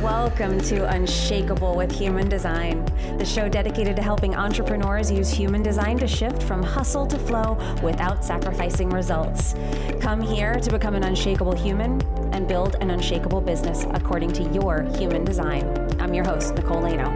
Welcome to Unshakable with Human Design, the show dedicated to helping entrepreneurs use human design to shift from hustle to flow without sacrificing results. Come here to become an unshakable human and build an unshakable business according to your human design. I'm your host, Nicole Laino.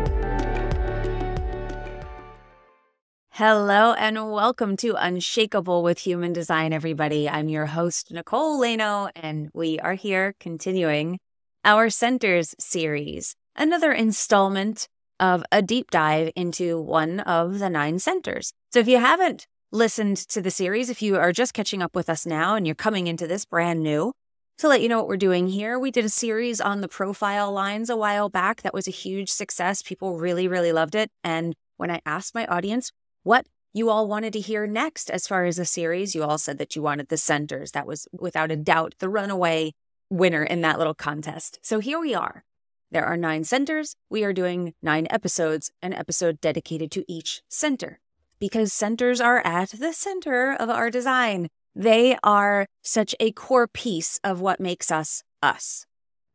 Hello and welcome to Unshakable with Human Design, everybody. I'm your host, Nicole Laino, and we are here continuing our Centers series, another installment of a deep dive into one of the 9 centers. So if you haven't listened to the series, if you are just catching up with us now and you're coming into this brand new, to let you know what we're doing here, we did a series on the profile lines a while back. That was a huge success. People really, really loved it. And when I asked my audience what you all wanted to hear next as far as a series, you all said that you wanted the centers. That was without a doubt the runaway winner in that little contest. So here we are. There are 9 centers. We are doing 9 episodes, an episode dedicated to each center, because centers are at the center of our design. They are such a core piece of what makes us us.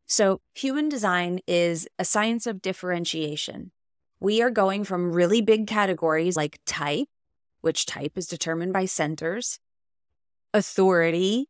So human design is a science of differentiation. We are going from really big categories like type, which type is determined by centers, authority,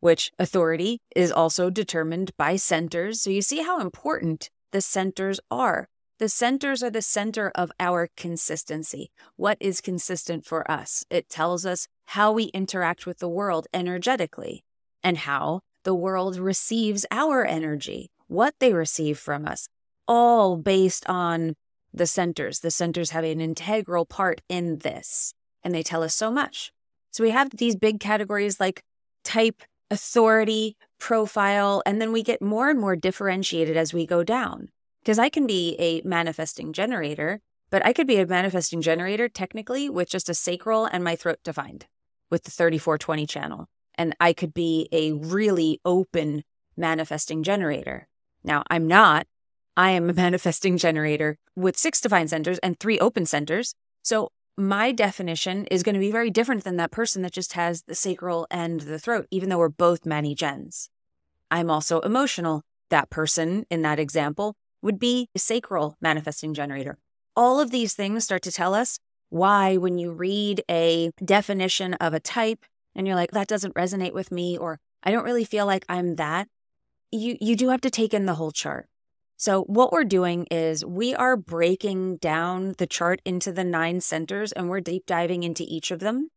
which authority is also determined by centers. So you see how important the centers are. The centers are the center of our consistency. What is consistent for us? It tells us how we interact with the world energetically and how the world receives our energy, what they receive from us, all based on the centers. The centers have an integral part in this, and they tell us so much. So we have these big categories like type, authority, profile, and then we get more and more differentiated as we go down. Because I can be a manifesting generator, but I could be a manifesting generator technically with just a sacral and my throat defined with the 3420 channel. And I could be a really open manifesting generator. Now, I'm not. I am a manifesting generator with 6 defined centers and 3 open centers. So my definition is going to be very different than that person that just has the sacral and the throat, even though we're both many gens. I'm also emotional. That person in that example would be a sacral manifesting generator. All of these things start to tell us why when you read a definition of a type and you're like, that doesn't resonate with me, or I don't really feel like I'm that, you do have to take in the whole chart. So what we're doing is we are breaking down the chart into the 9 centers and we're deep diving into each of them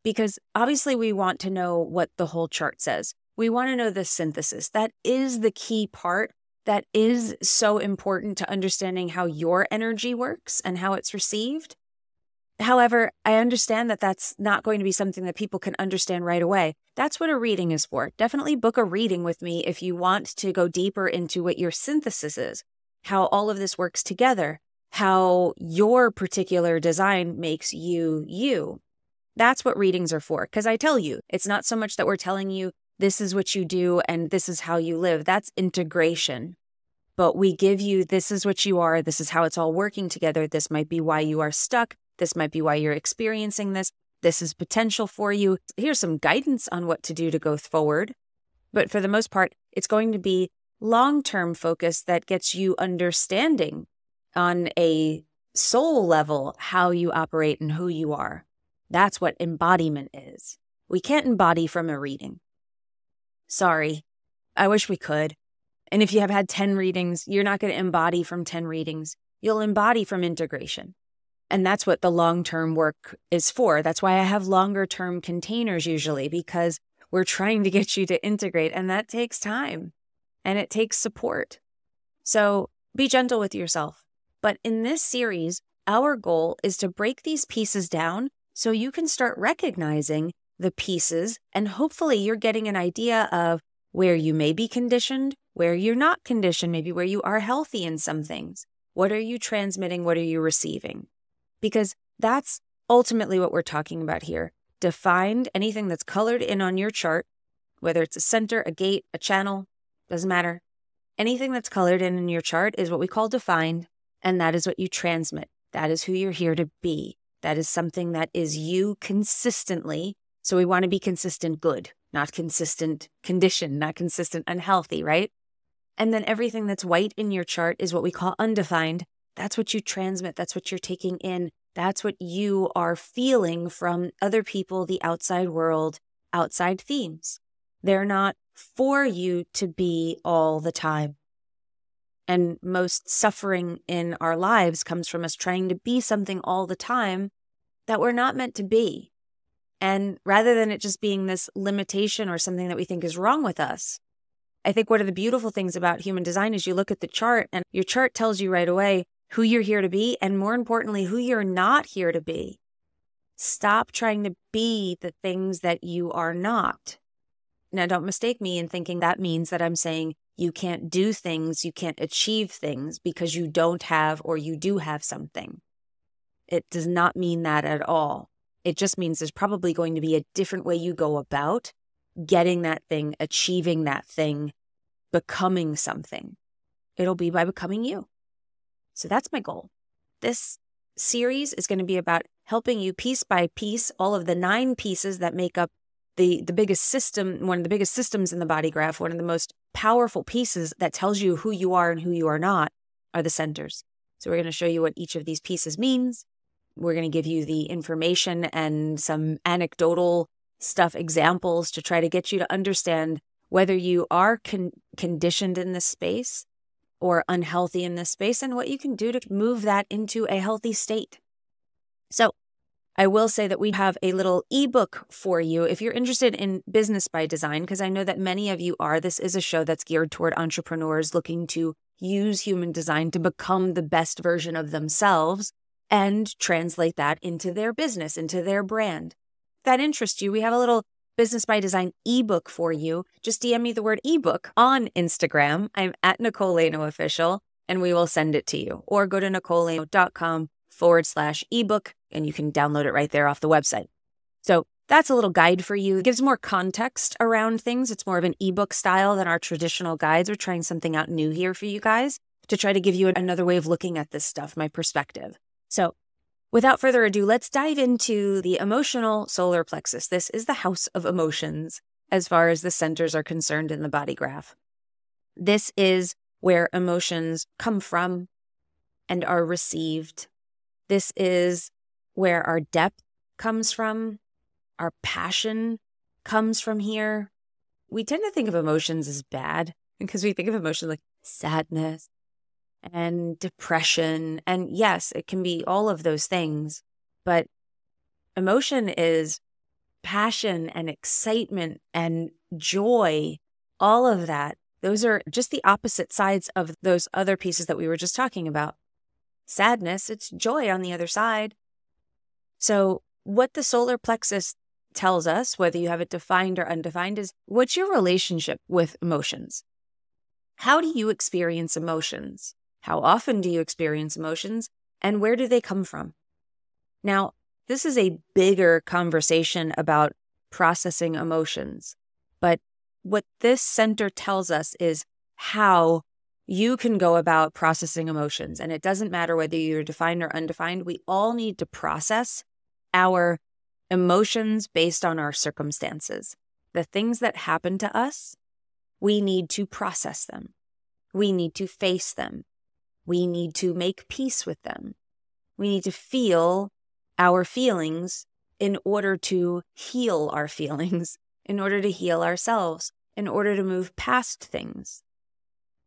because obviously we want to know what the whole chart says. We want to know the synthesis. That is the key part. That is so important to understanding how your energy works and how it's received. However, I understand that that's not going to be something that people can understand right away. That's what a reading is for. Definitely book a reading with me if you want to go deeper into what your synthesis is, how all of this works together, how your particular design makes you you. That's what readings are for. Because I tell you, it's not so much that we're telling you this is what you do and this is how you live. That's integration. But we give you this is what you are. This is how it's all working together. This might be why you are stuck. This might be why you're experiencing this. This is potential for you. Here's some guidance on what to do to go forward. But for the most part, it's going to be long-term focus that gets you understanding on a soul level how you operate and who you are. That's what embodiment is. We can't embody from a reading. Sorry. I wish we could. And if you have had 10 readings, you're not going to embody from 10 readings. You'll embody from integration. And that's what the long-term work is for. That's why I have longer-term containers usually, because we're trying to get you to integrate, and that takes time, and it takes support. So be gentle with yourself. But in this series, our goal is to break these pieces down so you can start recognizing the pieces, and hopefully you're getting an idea of where you may be conditioned, where you're not conditioned, maybe where you are healthy in some things. What are you transmitting? What are you receiving? Because that's ultimately what we're talking about here. Defined, anything that's colored in on your chart, whether it's a center, a gate, a channel, doesn't matter. Anything that's colored in your chart is what we call defined, and that is what you transmit. That is who you're here to be. That is something that is you consistently. So we want to be consistent good, not consistent condition, not consistent unhealthy, right? And then everything that's white in your chart is what we call undefined. That's what you transmit. That's what you're taking in. That's what you are feeling from other people, the outside world, outside themes. They're not for you to be all the time. And most suffering in our lives comes from us trying to be something all the time that we're not meant to be. And rather than it just being this limitation or something that we think is wrong with us, I think one of the beautiful things about human design is you look at the chart and your chart tells you right away who you're here to be, and more importantly, who you're not here to be. Stop trying to be the things that you are not. Now, don't mistake me in thinking that means that I'm saying you can't do things, you can't achieve things because you don't have or you do have something. It does not mean that at all. It just means there's probably going to be a different way you go about getting that thing, achieving that thing, becoming something. It'll be by becoming you. So that's my goal. This series is going to be about helping you piece by piece, all of the 9 pieces that make up the biggest system, one of the biggest systems in the body graph, one of the most powerful pieces that tells you who you are and who you are not, are the centers. So we're going to show you what each of these pieces means. We're going to give you the information and some anecdotal stuff, examples to try to get you to understand whether you are conditioned in this space or unhealthy in this space and what you can do to move that into a healthy state. So I will say that we have a little ebook for you if you're interested in business by design, because I know that many of you are. This is a show that's geared toward entrepreneurs looking to use human design to become the best version of themselves and translate that into their business, into their brand. If that interests you, we have a little Business by Design ebook for you. Just DM me the word ebook on Instagram. I'm at Nicole Laino Official, and we will send it to you. Or go to NicoleLaino.com/ebook, and you can download it right there off the website. So that's a little guide for you. It gives more context around things. It's more of an ebook style than our traditional guides. We're trying something out new here for you guys to try to give you another way of looking at this stuff, my perspective. So without further ado, let's dive into the emotional solar plexus. This is the house of emotions as far as the centers are concerned in the body graph. This is where emotions come from and are received. This is where our depth comes from. Our passion comes from here. We tend to think of emotions as bad because we think of emotions like sadness and depression. And yes, it can be all of those things, but emotion is passion and excitement and joy, all of that. Those are just the opposite sides of those other pieces that we were just talking about. Sadness, it's joy on the other side. So what the solar plexus tells us, whether you have it defined or undefined, is what's your relationship with emotions? How do you experience emotions? How often do you experience emotions? And where do they come from? Now, this is a bigger conversation about processing emotions. But what this center tells us is how you can go about processing emotions. And it doesn't matter whether you're defined or undefined. We all need to process our emotions based on our circumstances. The things that happen to us, we need to process them. We need to face them. We need to make peace with them. We need to feel our feelings in order to heal our feelings, in order to heal ourselves, in order to move past things.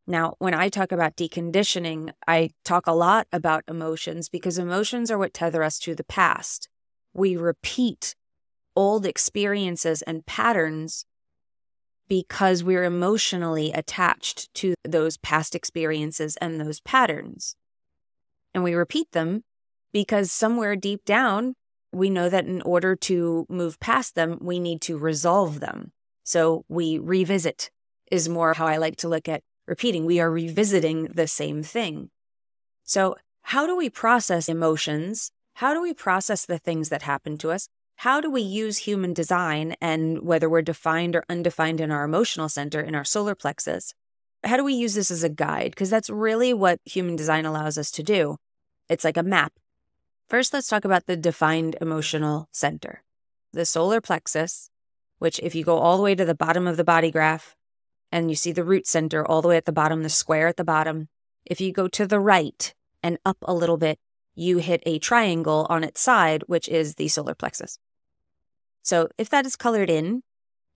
Now, when I talk about deconditioning, I talk a lot about emotions because emotions are what tether us to the past. We repeat old experiences and patterns because we're emotionally attached to those past experiences and those patterns. And we repeat them because somewhere deep down, we know that in order to move past them, we need to resolve them. So we revisit is more how I like to look at repeating. We are revisiting the same thing. So how do we process emotions? How do we process the things that happen to us? How do we use human design, and whether we're defined or undefined in our emotional center, in our solar plexus, how do we use this as a guide? Because that's really what human design allows us to do. It's like a map. First, let's talk about the defined emotional center. The solar plexus, which if you go all the way to the bottom of the body graph, and you see the root center all the way at the bottom, the square at the bottom. If you go to the right and up a little bit, you hit a triangle on its side, which is the solar plexus. So if that is colored in,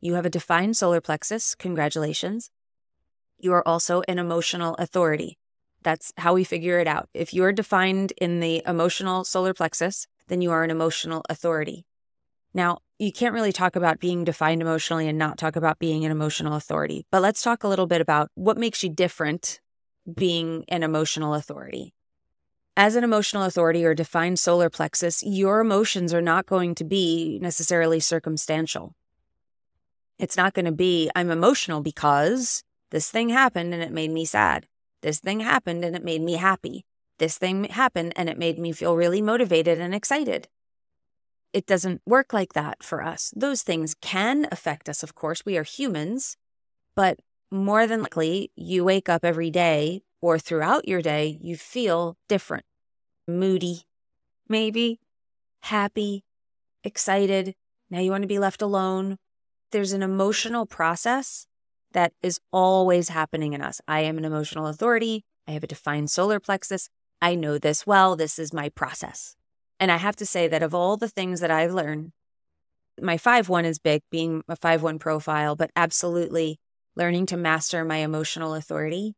you have a defined solar plexus. Congratulations. You are also an emotional authority. That's how we figure it out. If you're defined in the emotional solar plexus, then you are an emotional authority. Now, you can't really talk about being defined emotionally and not talk about being an emotional authority. But let's talk a little bit about what makes you different being an emotional authority. As an emotional authority or defined solar plexus, your emotions are not going to be necessarily circumstantial. It's not going to be, I'm emotional because this thing happened and it made me sad. This thing happened and it made me happy. This thing happened and it made me feel really motivated and excited. It doesn't work like that for us. Those things can affect us, of course. We are humans, but more than likely, you wake up every day or throughout your day, you feel different. Moody, maybe, happy, excited. Now you want to be left alone. There's an emotional process that is always happening in us. I am an emotional authority. I have a defined solar plexus. I know this well. This is my process. And I have to say that of all the things that I've learned, my 5-1 is big, being a 5-1 profile, but absolutely learning to master my emotional authority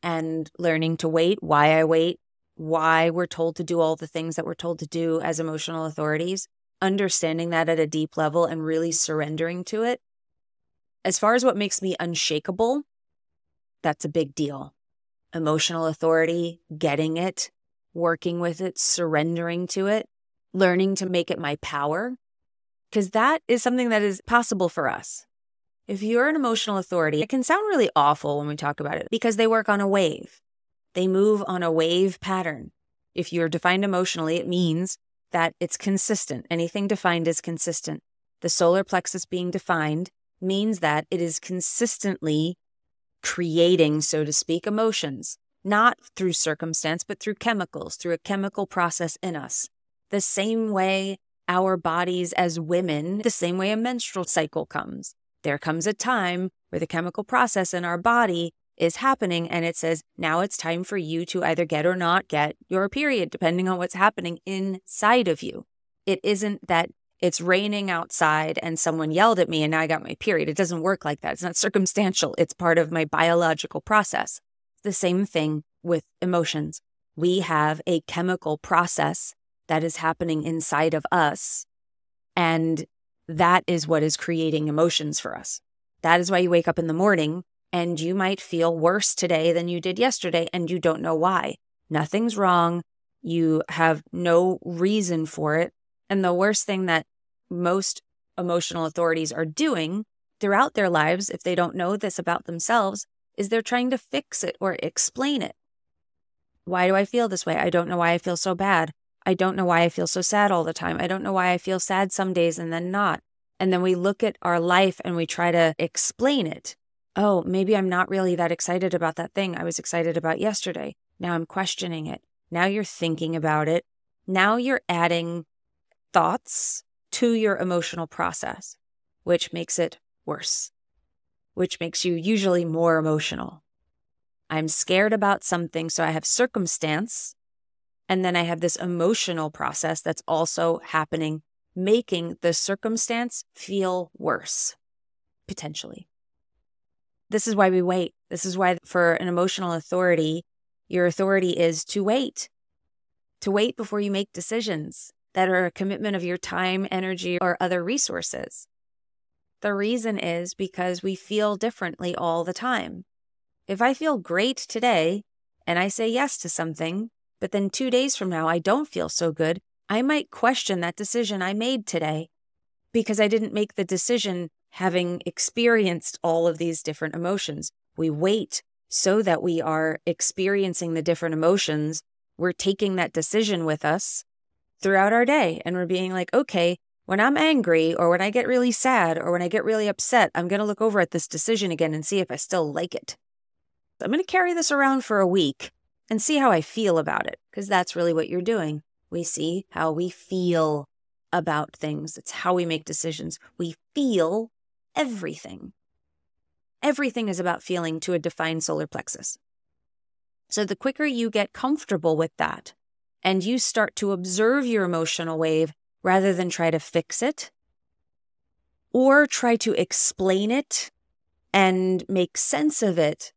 and learning to wait, why we're told to do all the things that we're told to do as emotional authorities, understanding that at a deep level and really surrendering to it. As far as what makes me unshakable, that's a big deal. Emotional authority, getting it, working with it, surrendering to it, learning to make it my power, because that is something that is possible for us. If you're an emotional authority, it can sound really awful when we talk about it because they work on a wave. They move on a wave pattern. If you're defined emotionally, it means that it's consistent. Anything defined is consistent. The solar plexus being defined means that it is consistently creating, so to speak, emotions, not through circumstance, but through chemicals, through a chemical process in us. The same way our bodies as women, the same way a menstrual cycle comes. There comes a time where the chemical process in our body is happening and it says, now it's time for you to either get or not get your period, depending on what's happening inside of you. It isn't that it's raining outside and someone yelled at me and now I got my period. It doesn't work like that. It's not circumstantial. It's part of my biological process. The same thing with emotions. We have a chemical process that is happening inside of us, and that is what is creating emotions for us. That is why you wake up in the morning and you might feel worse today than you did yesterday and you don't know why. Nothing's wrong. You have no reason for it. And the worst thing that most emotional authorities are doing throughout their lives, if they don't know this about themselves, is they're trying to fix it or explain it. Why do I feel this way? I don't know why I feel so bad. I don't know why I feel so sad all the time. I don't know why I feel sad some days and then not. And then we look at our life and we try to explain it. Oh, maybe I'm not really that excited about that thing I was excited about yesterday. Now I'm questioning it. Now you're thinking about it. Now you're adding thoughts to your emotional process, which makes it worse, which makes you usually more emotional. I'm scared about something, so I have circumstance, and then I have this emotional process that's also happening, making the circumstance feel worse, potentially. This is why we wait. This is why for an emotional authority, your authority is to wait before you make decisions that are a commitment of your time, energy, or other resources. The reason is because we feel differently all the time. If I feel great today and I say yes to something, but then 2 days from now I don't feel so good, I might question that decision I made today because I didn't make the decision having experienced all of these different emotions. We wait so that we are experiencing the different emotions. We're taking that decision with us throughout our day. And we're being like, okay, when I'm angry or when I get really sad or when I get really upset, I'm going to look over at this decision again and see if I still like it. I'm going to carry this around for a week and see how I feel about it, because that's really what you're doing. We see how we feel about things. It's how we make decisions. We feel everything. Everything is about feeling to a defined solar plexus. So the quicker you get comfortable with that and you start to observe your emotional wave rather than try to fix it or try to explain it and make sense of it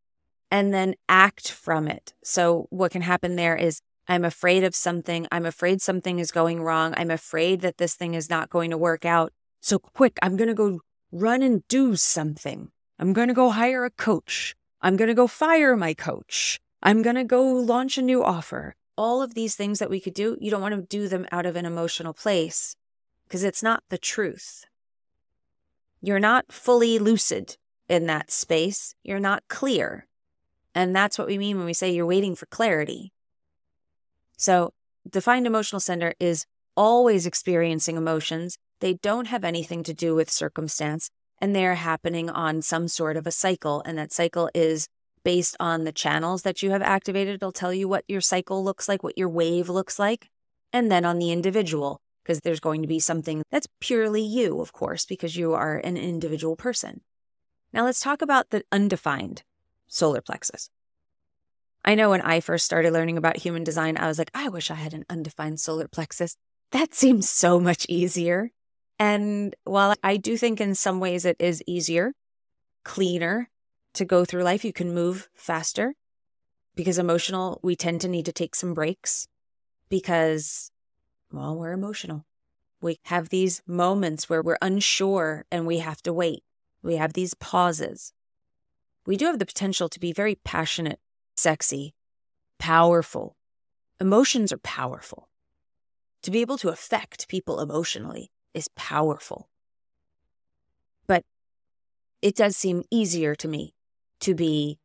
and then act from it. So what can happen there is I'm afraid of something. I'm afraid something is going wrong. I'm afraid that this thing is not going to work out. So quick, I'm going to go run and do something. I'm going to go hire a coach. I'm going to go fire my coach. I'm going to go launch a new offer. All of these things that we could do, you don't want to do them out of an emotional place because it's not the truth. You're not fully lucid in that space. You're not clear. And that's what we mean when we say you're waiting for clarity. So defined emotional center is always experiencing emotions. They don't have anything to do with circumstance, and they're happening on some sort of a cycle. And that cycle is based on the channels that you have activated. It'll tell you what your cycle looks like, what your wave looks like, and then on the individual, because there's going to be something that's purely you, of course, because you are an individual person. Now let's talk about the undefined solar plexus. I know when I first started learning about human design, I was like, I wish I had an undefined solar plexus. That seems so much easier. And while I do think in some ways it is easier, cleaner to go through life, you can move faster because emotional, we tend to need to take some breaks because, well, we're emotional. We have these moments where we're unsure and we have to wait. We have these pauses. We do have the potential to be very passionate, sexy, powerful. Emotions are powerful. To be able to affect people emotionally is powerful. But it does seem easier to me to be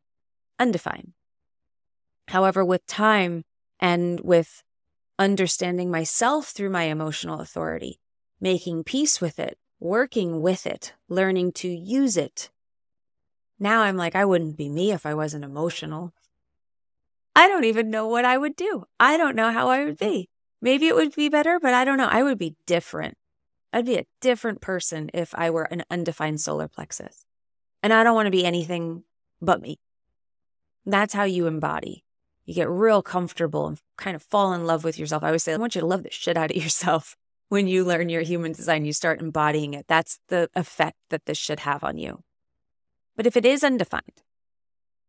undefined. However, with time and with understanding myself through my emotional authority, making peace with it, working with it, learning to use it, now I'm like, I wouldn't be me if I wasn't emotional. I don't even know what I would do. I don't know how I would be. Maybe it would be better, but I don't know. I would be different. I'd be a different person if I were an undefined solar plexus. And I don't want to be anything but me. That's how you embody. You get real comfortable and kind of fall in love with yourself. I always say, I want you to love the shit out of yourself. When you learn your human design, you start embodying it. That's the effect that this should have on you. But if it is undefined,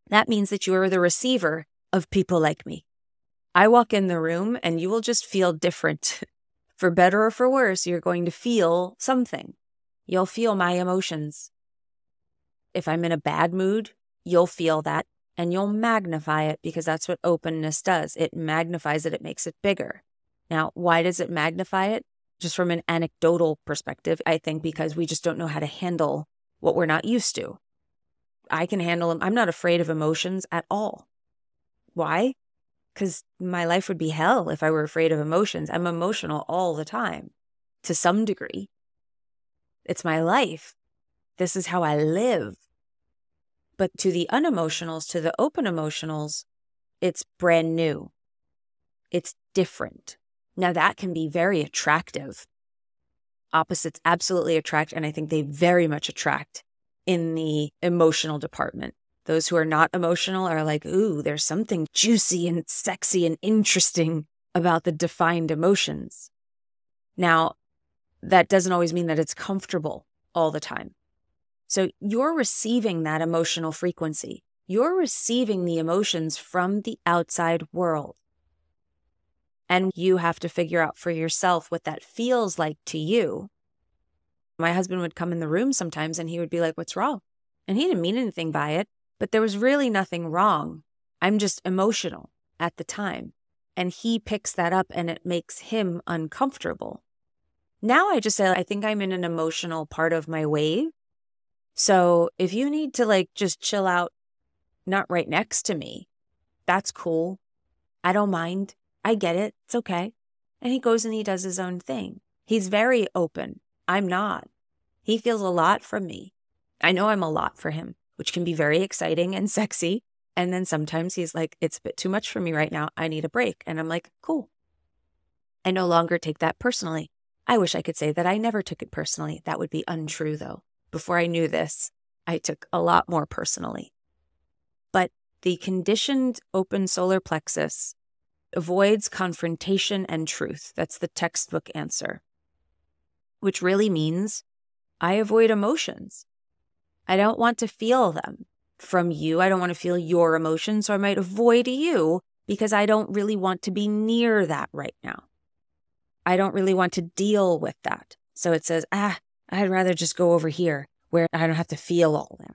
that means that you are the receiver of people like me. I walk in the room and you will just feel different. For better or for worse, you're going to feel something. You'll feel my emotions. If I'm in a bad mood, you'll feel that and you'll magnify it because that's what openness does. It magnifies it. It makes it bigger. Now, why does it magnify it? Just from an anecdotal perspective, I think because we just don't know how to handle what we're not used to. I can handle them. I'm not afraid of emotions at all. Why? Because my life would be hell if I were afraid of emotions. I'm emotional all the time, to some degree. It's my life. This is how I live. But to the unemotionals, to the open emotionals, it's brand new. It's different. Now that can be very attractive. Opposites absolutely attract, and I think they very much attract in the emotional department. Those who are not emotional are like, ooh, there's something juicy and sexy and interesting about the defined emotions. Now, that doesn't always mean that it's comfortable all the time. So you're receiving that emotional frequency. You're receiving the emotions from the outside world. And you have to figure out for yourself what that feels like to you. My husband would come in the room sometimes and he would be like, what's wrong? And he didn't mean anything by it, but there was really nothing wrong. I'm just emotional at the time. And he picks that up and it makes him uncomfortable. Now I just say, I think I'm in an emotional part of my wave. So if you need to just chill out, not right next to me, that's cool. I don't mind. I get it. It's okay. And he goes and he does his own thing. He's very open. I'm not. He feels a lot from me. I know I'm a lot for him, which can be very exciting and sexy. And then sometimes he's like, it's a bit too much for me right now. I need a break. And I'm like, cool. I no longer take that personally. I wish I could say that I never took it personally. That would be untrue though. Before I knew this, I took a lot more personally. But the conditioned open solar plexus avoids confrontation and truth. That's the textbook answer, which really means I avoid emotions. I don't want to feel them from you. I don't want to feel your emotions, so I might avoid you because I don't really want to be near that right now. I don't really want to deal with that. So it says, I'd rather just go over here where I don't have to feel all that.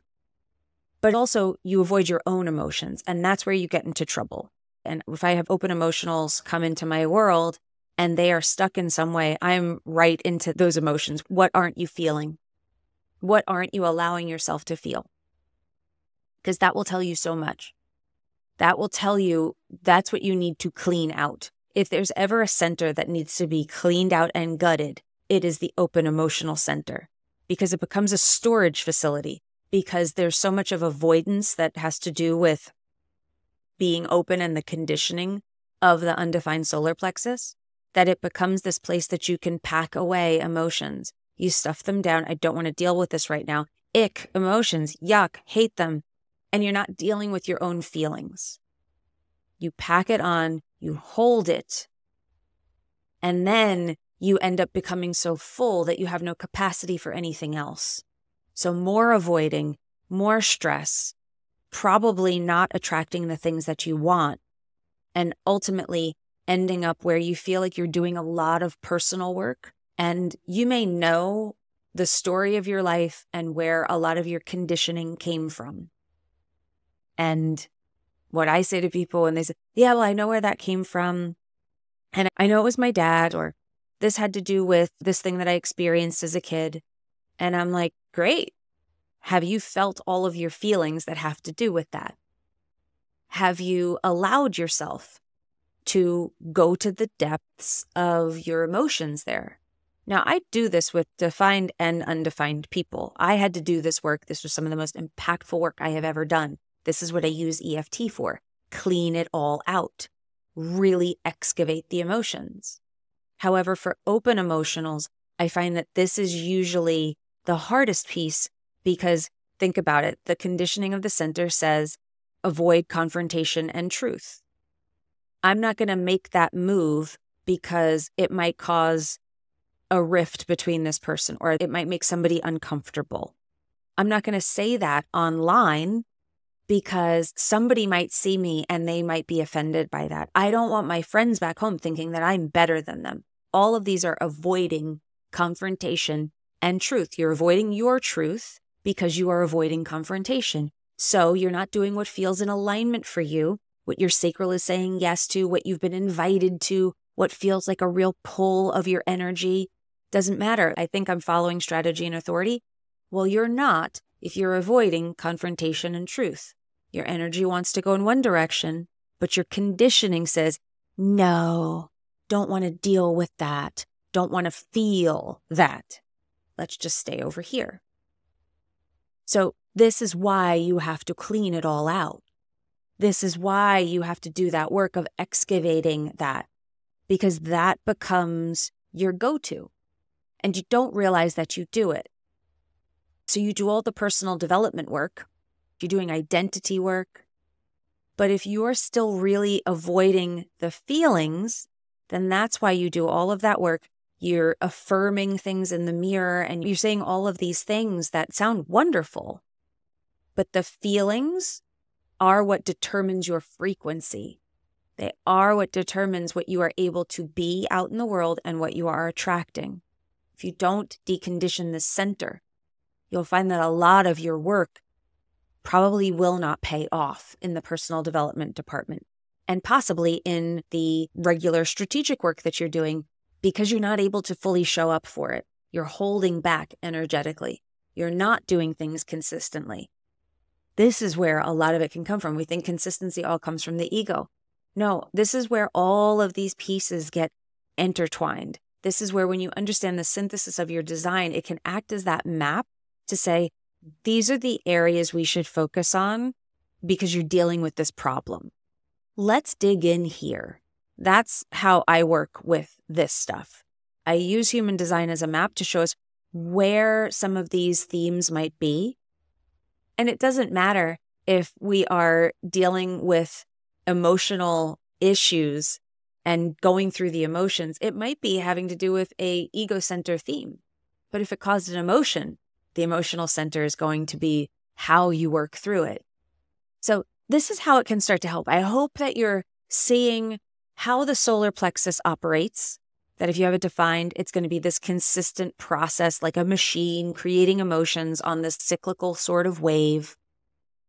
But also you avoid your own emotions, and that's where you get into trouble. And if I have open emotionals come into my world and they are stuck in some way, I'm right into those emotions. What aren't you feeling? What aren't you allowing yourself to feel? Because that will tell you so much. That will tell you that's what you need to clean out. If there's ever a center that needs to be cleaned out and gutted, it is the open emotional center, because it becomes a storage facility, because there's so much of avoidance that has to do with being open and the conditioning of the undefined solar plexus, that it becomes this place that you can pack away emotions. You stuff them down. I don't want to deal with this right now. Ick, emotions, yuck, hate them. And you're not dealing with your own feelings. You pack it on, you hold it, and then you end up becoming so full that you have no capacity for anything else. So more avoiding, more stress, probably not attracting the things that you want, and ultimately ending up where you feel like you're doing a lot of personal work. And you may know the story of your life and where a lot of your conditioning came from. And what I say to people when they say, yeah, well, I know where that came from. And I know it was my dad, or this had to do with this thing that I experienced as a kid. And I'm like, great. Have you felt all of your feelings that have to do with that? Have you allowed yourself to go to the depths of your emotions there? Now, I do this with defined and undefined people. I had to do this work. This was some of the most impactful work I have ever done. This is what I use EFT for. Clean it all out. Really excavate the emotions. However, for open emotionals, I find that this is usually the hardest piece, because think about it. The conditioning of the center says avoid confrontation and truth. I'm not going to make that move because it might cause a rift between this person, or it might make somebody uncomfortable. I'm not going to say that online because somebody might see me and they might be offended by that. I don't want my friends back home thinking that I'm better than them. All of these are avoiding confrontation and truth. You're avoiding your truth because you are avoiding confrontation. So you're not doing what feels in alignment for you, what your sacral is saying yes to, what you've been invited to, what feels like a real pull of your energy. Doesn't matter. I think I'm following strategy and authority. Well, you're not if you're avoiding confrontation and truth. Your energy wants to go in one direction, but your conditioning says, no, don't want to deal with that. Don't want to feel that. Let's just stay over here. So this is why you have to clean it all out. This is why you have to do that work of excavating that, because that becomes your go-to. And you don't realize that you do it. So you do all the personal development work. You're doing identity work. But if you're still really avoiding the feelings, then that's why you do all of that work. You're affirming things in the mirror and you're saying all of these things that sound wonderful. But the feelings are what determines your frequency. They are what determines what you are able to be out in the world and what you are attracting. If you don't decondition the center, you'll find that a lot of your work probably will not pay off in the personal development department, and possibly in the regular strategic work that you're doing, because you're not able to fully show up for it. You're holding back energetically. You're not doing things consistently. This is where a lot of it can come from. We think consistency all comes from the ego. No, this is where all of these pieces get intertwined. This is where when you understand the synthesis of your design, it can act as that map to say, these are the areas we should focus on because you're dealing with this problem. Let's dig in here. That's how I work with this stuff. I use human design as a map to show us where some of these themes might be. And it doesn't matter if we are dealing with emotional issues and going through the emotions. It might be having to do with a ego center theme. But if it caused an emotion, the emotional center is going to be how you work through it. So this is how it can start to help. I hope that you're seeing how the solar plexus operates, that if you have it defined, it's going to be this consistent process like a machine creating emotions on this cyclical sort of wave.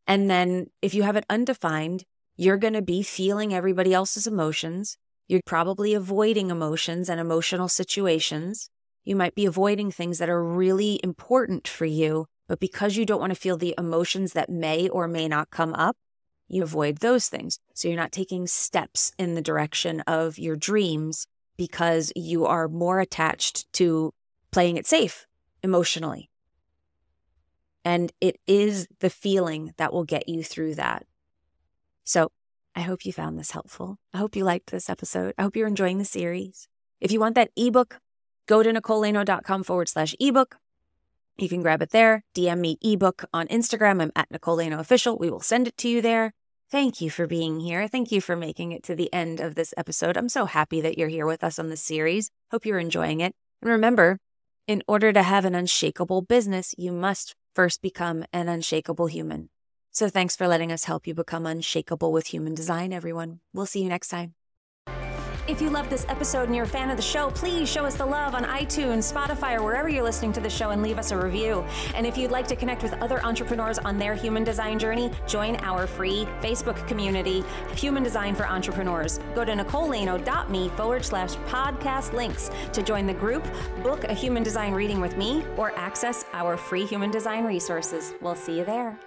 And then if you have it undefined, you're going to be feeling everybody else's emotions. You're probably avoiding emotions and emotional situations. You might be avoiding things that are really important for you, but because you don't want to feel the emotions that may or may not come up, you avoid those things. So you're not taking steps in the direction of your dreams because you are more attached to playing it safe emotionally. And it is the feeling that will get you through that. So I hope you found this helpful. I hope you liked this episode. I hope you're enjoying the series. If you want that ebook, go to NicoleLaino.com/ebook. You can grab it there. DM me ebook on Instagram. I'm at Nicole Laino Official. We will send it to you there. Thank you for being here. Thank you for making it to the end of this episode. I'm so happy that you're here with us on this series. Hope you're enjoying it. And remember, in order to have an unshakable business, you must first become an unshakable human. So thanks for letting us help you become unshakable with human design, everyone. We'll see you next time. If you love this episode and you're a fan of the show, please show us the love on iTunes, Spotify, or wherever you're listening to the show and leave us a review. And if you'd like to connect with other entrepreneurs on their human design journey, join our free Facebook community, Human Design for Entrepreneurs. Go to NicoleLaino.me/podcast links to join the group, book a human design reading with me, or access our free human design resources. We'll see you there.